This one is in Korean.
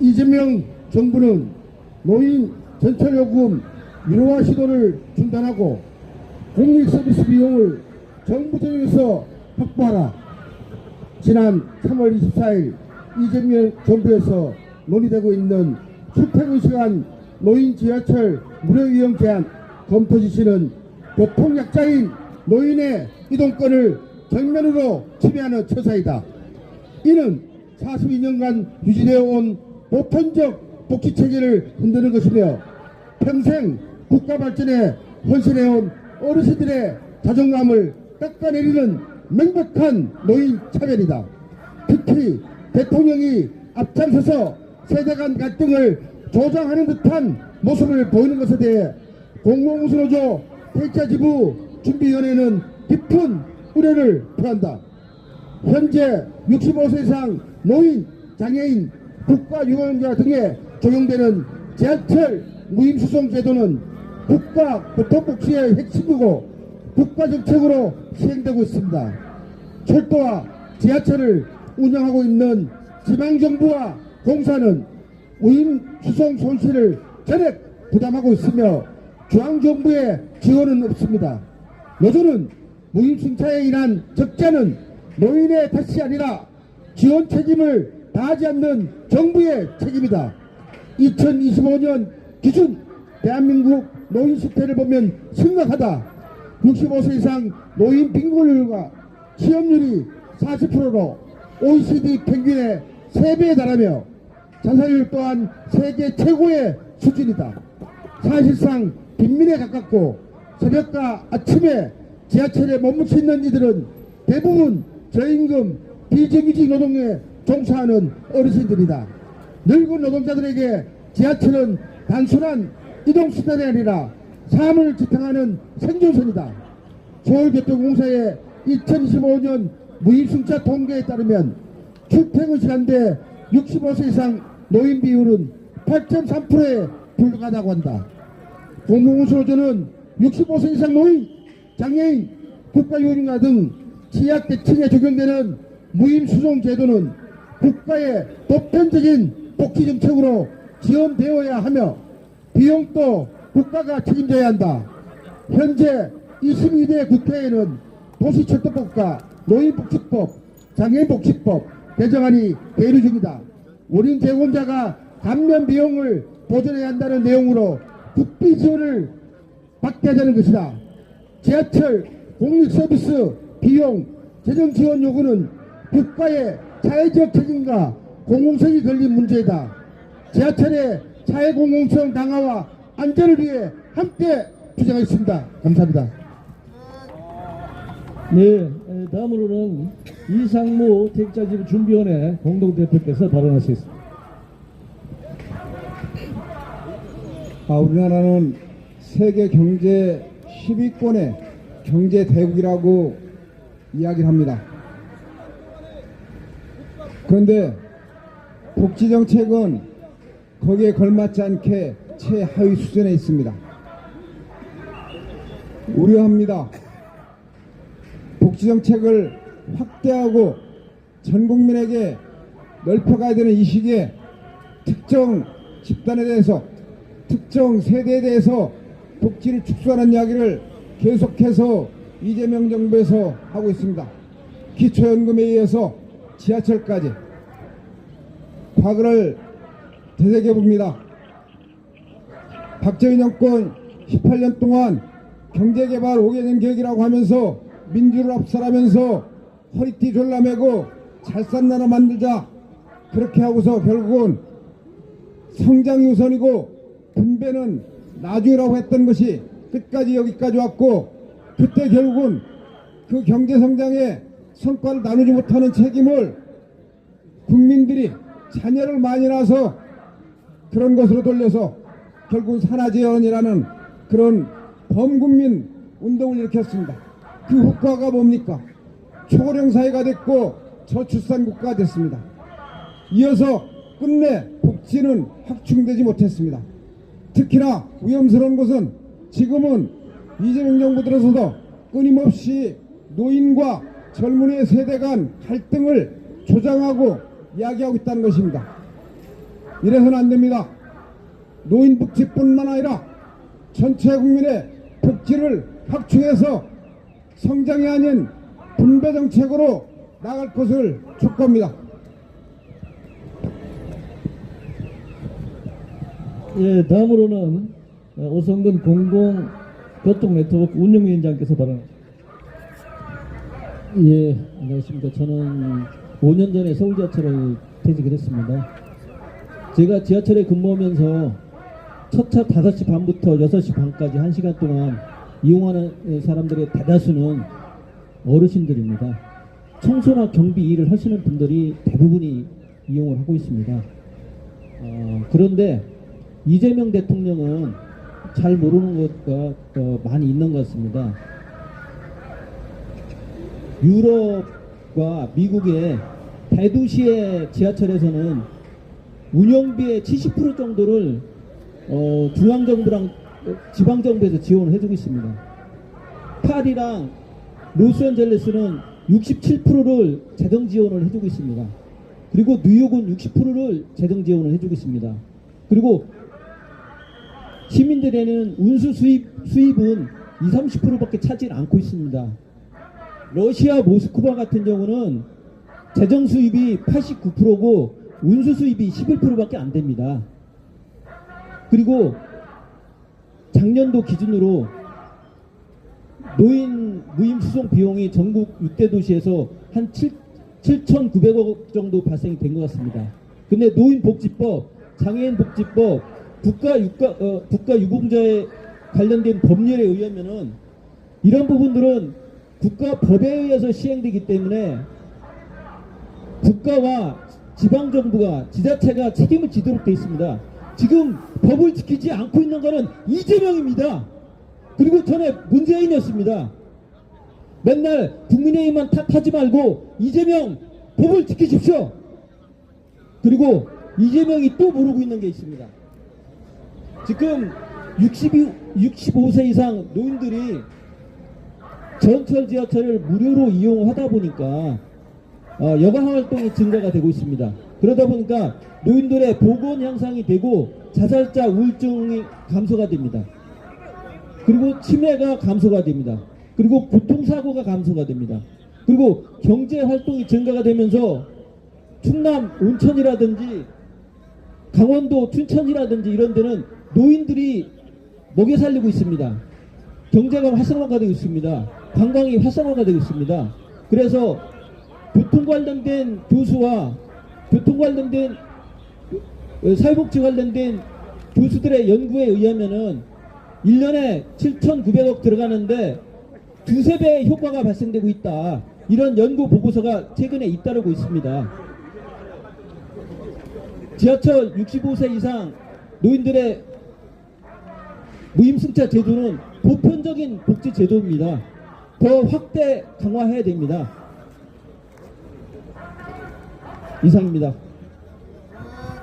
이재명 정부는 노인 전철요금 유료화 시도를 중단하고 공익 서비스 비용을 정부 재정에서 확보하라. 지난 3월 24일 이재명 정부에서 논의되고 있는 출퇴근 시간 노인 지하철 무료 이용 제한 검토 지시는 교통약자인 노인의 이동권을 정면으로 침해하는 처사이다. 이는 42년간 유지되어 온 보편적 복지체계를 흔드는 것이며 평생 국가 발전에 헌신해온 어르신들의 자존감을 깎아내리는 명백한 노인 차별이다. 특히 대통령이 앞장서서 세대 간 갈등을 조장하는 듯한 모습을 보이는 것에 대해 공공운수노조 대자지부 준비위원회는 깊은 우려를 표한다. 현재 65세 이상 노인, 장애인, 국가유공자 등에 적용되는 지하철 무임수송 제도는 국가 교통복지의 핵심이고 국가정책으로 시행되고 있습니다. 철도와 지하철을 운영하고 있는 지방정부와 공사는 무임수송 손실을 전액 부담하고 있으며 중앙정부의 지원은 없습니다. 노조는 무임승차에 인한 적자는 노인의 탓이 아니라 지원 책임을 다하지 않는 정부의 책임이다. 2025년 기준 대한민국 노인 수태를 보면 심각하다. 65세 이상 노인 빈곤율과 취업률이 40%로 OECD 평균의 3배에 달하며 자살률 또한 세계 최고의 수준이다. 사실상 빈민에 가깝고 새벽과 아침에 지하철에 머무르고 있는 이들은 대부분 저임금 비정규직 노동에 종사하는 어르신들이다. 늙은 노동자들에게 지하철은 단순한 이동수단이 아니라 삶을 지탱하는 생존선이다. 서울교통공사의 2025년 무임승차 통계에 따르면 출퇴근 시간대 65세 이상 노인 비율은 8.3%에 불과하다고 한다. 공공운수노조는 65세 이상 노인, 장애인, 국가유공자 등 취약계층에 적용되는 무임수송 제도는 국가의 보편적인 복지정책으로 지원되어야 하며 비용도 국가가 책임져야 한다. 현재 22대 국회에는 도시철도법과 노인복지법, 장애인복지법 개정안이 계류 중이다. 원인 제공자가 감면 비용을 보전해야 한다는 내용으로 국비 지원을 받게 하자는 것이다. 지하철 공익서비스 비용 재정 지원 요구는 국가의 사회적 책임과 공공성이 걸린 문제이다. 지하철의 사회 공공성 강화와 안전을 위해 함께 주장하겠습니다. 감사합니다. 네, 다음으로는 이상무 택자지부 준비위원회 공동대표께서 발언하시겠습니다. 우리나라는 세계 경제 10위권의 경제 대국이라고 이야기를 합니다. 그런데 복지정책은 거기에 걸맞지 않게 최하위 수준에 있습니다. 우려합니다. 복지정책을 확대하고 전 국민에게 넓혀가야 되는 이 시기에 특정 집단에 대해서 특정 세대에 대해서 복지를 축소하는 이야기를 계속해서 이재명 정부에서 하고 있습니다. 기초연금에 의해서 지하철까지 과거를 되새겨봅니다. 박정희 정권 18년 동안 경제개발 5개년 계획이라고 하면서 민주를 압살하면서 허리띠 졸라매고 잘산 나라 만들자 그렇게 하고서 결국은 성장이 우선이고 분배는 나중이라고 했던 것이 끝까지 여기까지 왔고 그때 결국은 그 경제성장의 성과를 나누지 못하는 책임을 국민들이 자녀를 많이 낳아서 그런 것으로 돌려서 결국 산하재원이라는 그런 범국민 운동을 일으켰습니다. 그 효과가 뭡니까? 초고령 사회가 됐고 저출산 국가가 됐습니다. 이어서 끝내 복지는 확충되지 못했습니다. 특히나 위험스러운 것은 지금은 이재명 정부 들어서도 끊임없이 노인과 젊은이의 세대 간 갈등을 조장하고 이야기하고 있다는 것입니다. 이래서는 안 됩니다. 노인 복지뿐만 아니라 전체 국민의 복지를 확충해서 성장이 아닌 분배 정책으로 나갈 것을 촉구합니다. 예, 다음으로는 오성근 공공교통 네트워크 운영위원장께서 발언하십니다. 예, 안녕하십니까. 저는 5년 전에 서울지하철을 퇴직을 했습니다. 제가 지하철에 근무하면서 첫 차 5시 반부터 6시 반까지 1시간 동안 이용하는 사람들의 대다수는 어르신들입니다. 청소나 경비 일을 하시는 분들이 대부분이 이용을 하고 있습니다. 그런데 이재명 대통령은 잘 모르는 것가 많이 있는 것 같습니다. 유럽과 미국의 대도시의 지하철에서는 운영비의 70% 정도를 중앙정부랑 지방정부에서 지원을 해주고 있습니다. 파리랑 로스앤젤레스는 67%를 재정 지원을 해주고 있습니다. 그리고 뉴욕은 60%를 재정 지원을 해주고 있습니다. 그리고 시민들이 내는 운수 수입은 20-30%밖에 차지 않고 있습니다. 러시아 모스크바 같은 경우는 재정 수입이 89%고 운수 수입이 11%밖에 안 됩니다. 그리고 작년도 기준으로 노인 무임 수송 비용이 전국 6대 도시에서 한 7,900억 정도 발생이 된 것 같습니다. 근데 노인복지법, 장애인복지법, 국가유공자에 관련된 법률에 의하면은 이런 부분들은 국가법에 의해서 시행되기 때문에 국가와 지방정부가 지자체가 책임을 지도록 되어 있습니다. 지금 법을 지키지 않고 있는 것은 이재명입니다. 그리고 전에 문재인이었습니다. 맨날 국민의힘만 탓하지 말고 이재명 법을 지키십시오. 그리고 이재명이 또 모르고 있는 게 있습니다. 지금 65세 이상 노인들이 전철 지하철을 무료로 이용하다 보니까 여가 활동이 증가가 되고 있습니다. 그러다 보니까 노인들의 보건 향상이 되고 자살자 우울증이 감소가 됩니다. 그리고 치매가 감소가 됩니다. 그리고 교통사고가 감소가 됩니다. 그리고 경제 활동이 증가가 되면서 충남 온천이라든지 강원도 춘천이라든지 이런 데는 노인들이 먹여 살리고 있습니다. 경제가 활성화가 되고 있습니다. 관광이 활성화가 되고 있습니다. 그래서 교통 관련된 교수와 교통 관련된 사회복지 관련된 교수들의 연구에 의하면은 1년에 7,900억 들어가는데 2~3배의 효과가 발생되고 있다. 이런 연구 보고서가 최근에 잇따르고 있습니다. 지하철 65세 이상 노인들의 무임승차 제도는 보편적인 복지 제도입니다. 더 확대 강화해야 됩니다. 이상입니다.